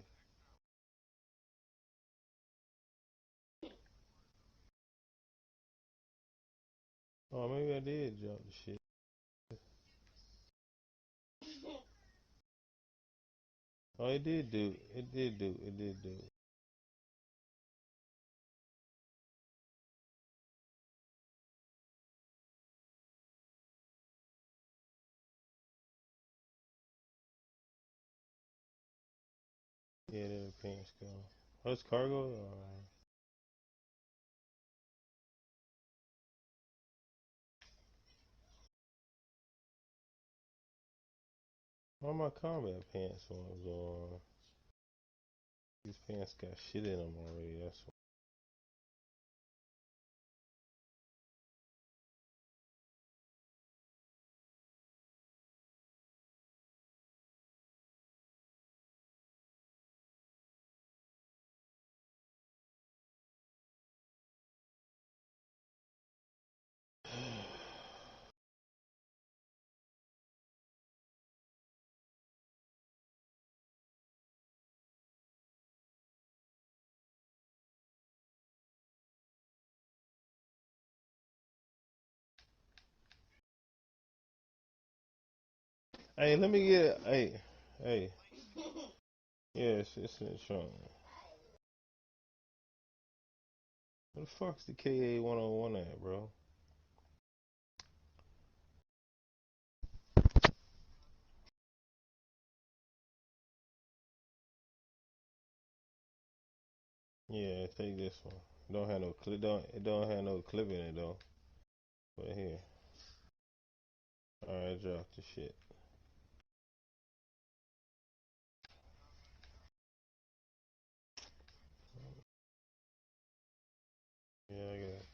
Oh, maybe I did drop the shit. Oh, it did do. It did do. It did do. Yeah, the pants go. Oh, it's cargo? Why my combat pants ones on? These pants got shit in them already. That's Hey, let me get. Hey. Yes, it's in the trunk. Where the fuck's the KA 101 at, bro? Yeah, take this one. Don't have no clip. It don't have no clip in it though. But here. Alright, drop the shit. Yeah, I got it.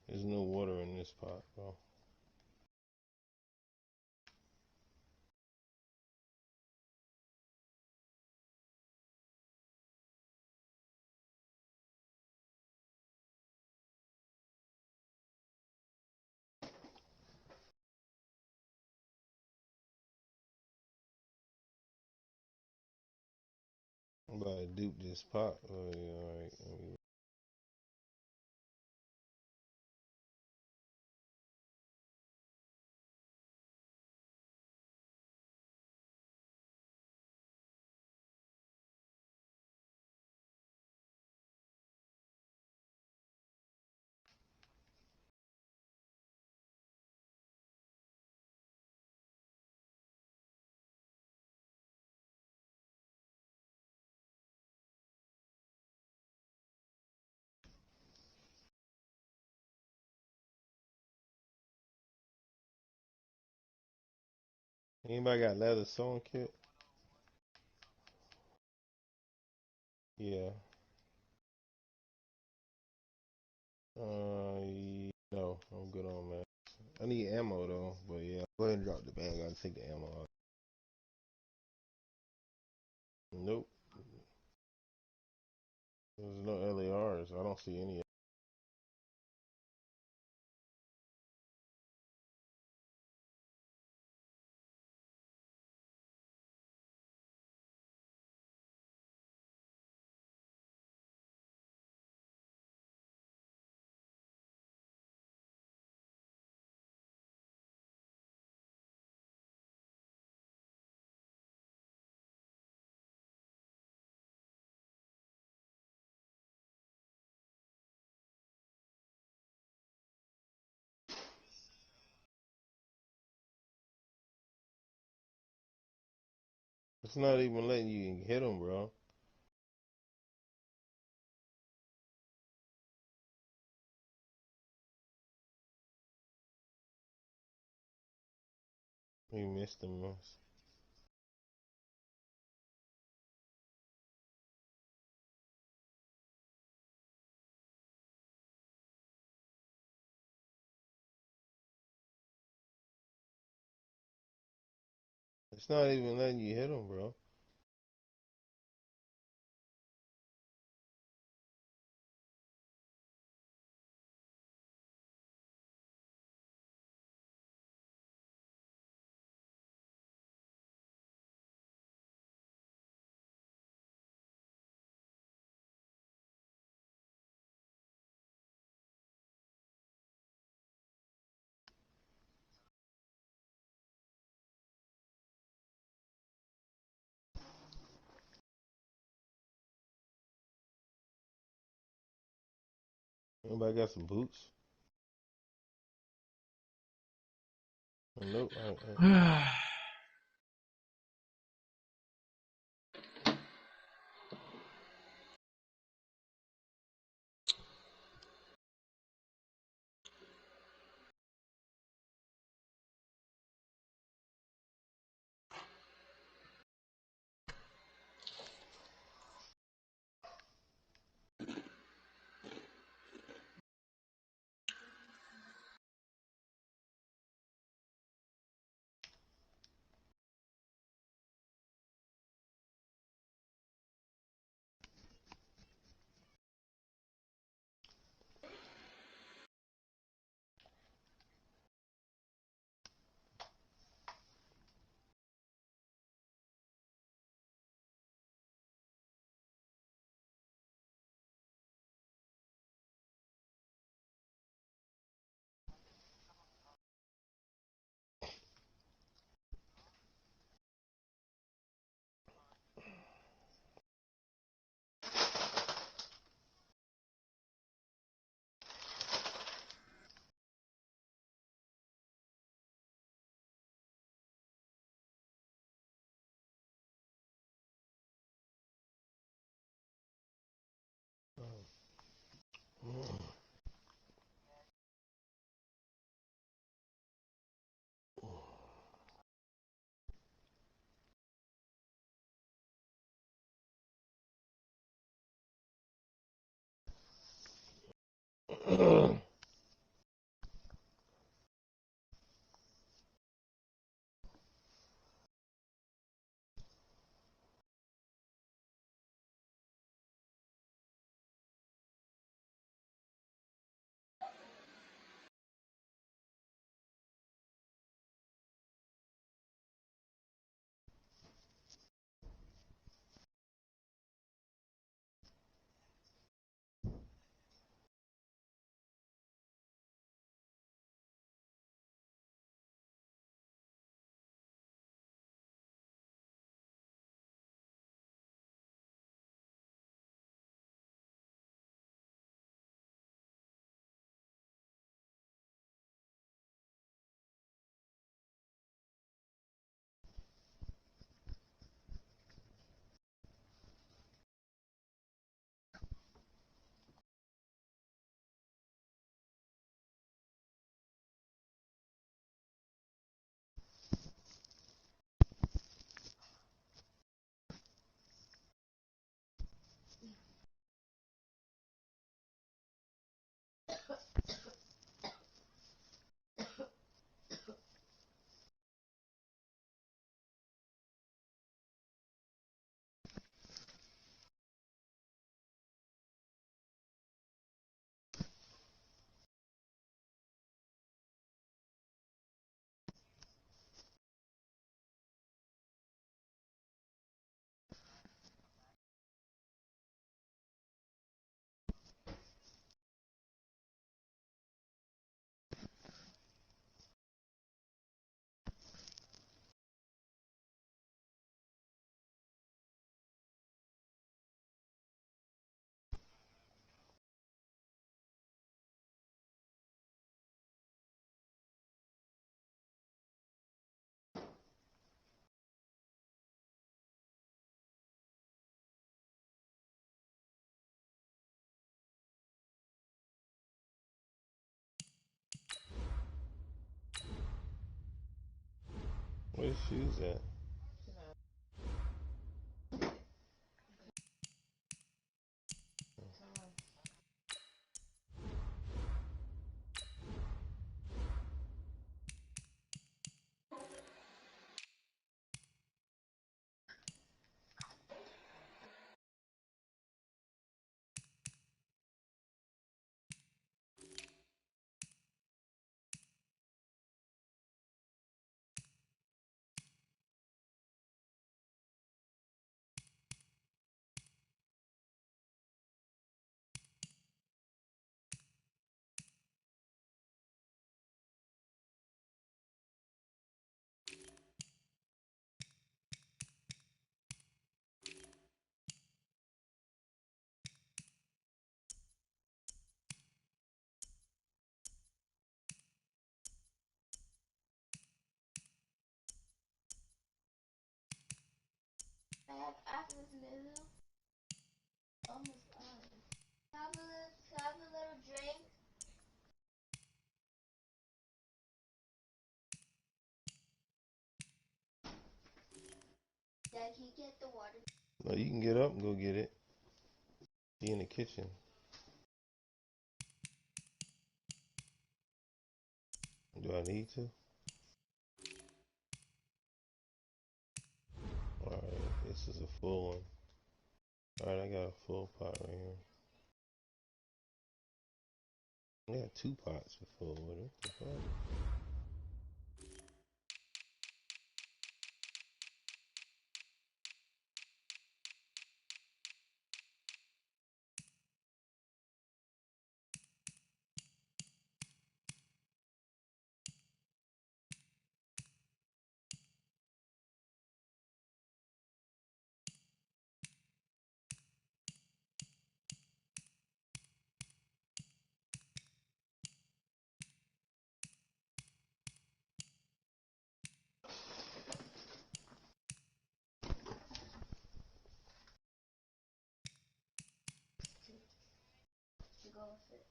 There's no water in this pot, bro. I'm about to dupe this pot. Oh, yeah, alright. Anybody got leather sewing kit? Yeah. No, I'm good on that. I need ammo though, but yeah, go ahead and drop the bag. I'll take the ammo out. Nope. There's no LARs. I don't see any. It's not even letting you hit them, bro. You missed them. It's not even letting you hit them, bro. Anybody got some boots? Nope. Where's shoes at? After this middle, almost done. Have a little drink. Dad, can you get the water? No, you can get up and go get it. She in the kitchen. Do I need to? Alright, this is a full one. Alright, I got a full pot right here. I got 2 pots for full water. What the fuck? To go with it.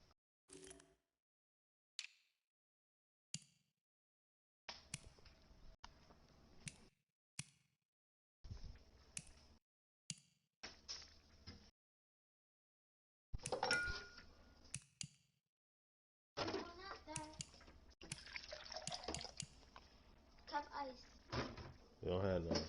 No, not that. Cup ice. We don't have none.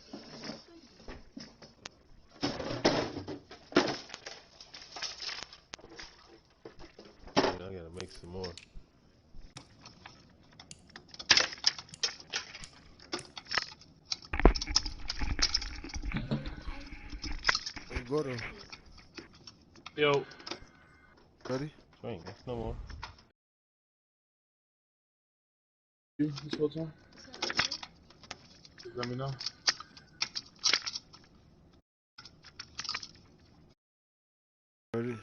I gotta make some more. Hey, go to. Yo. Ready? Drink, that's no more. You this whole time? Just let me know. Ready?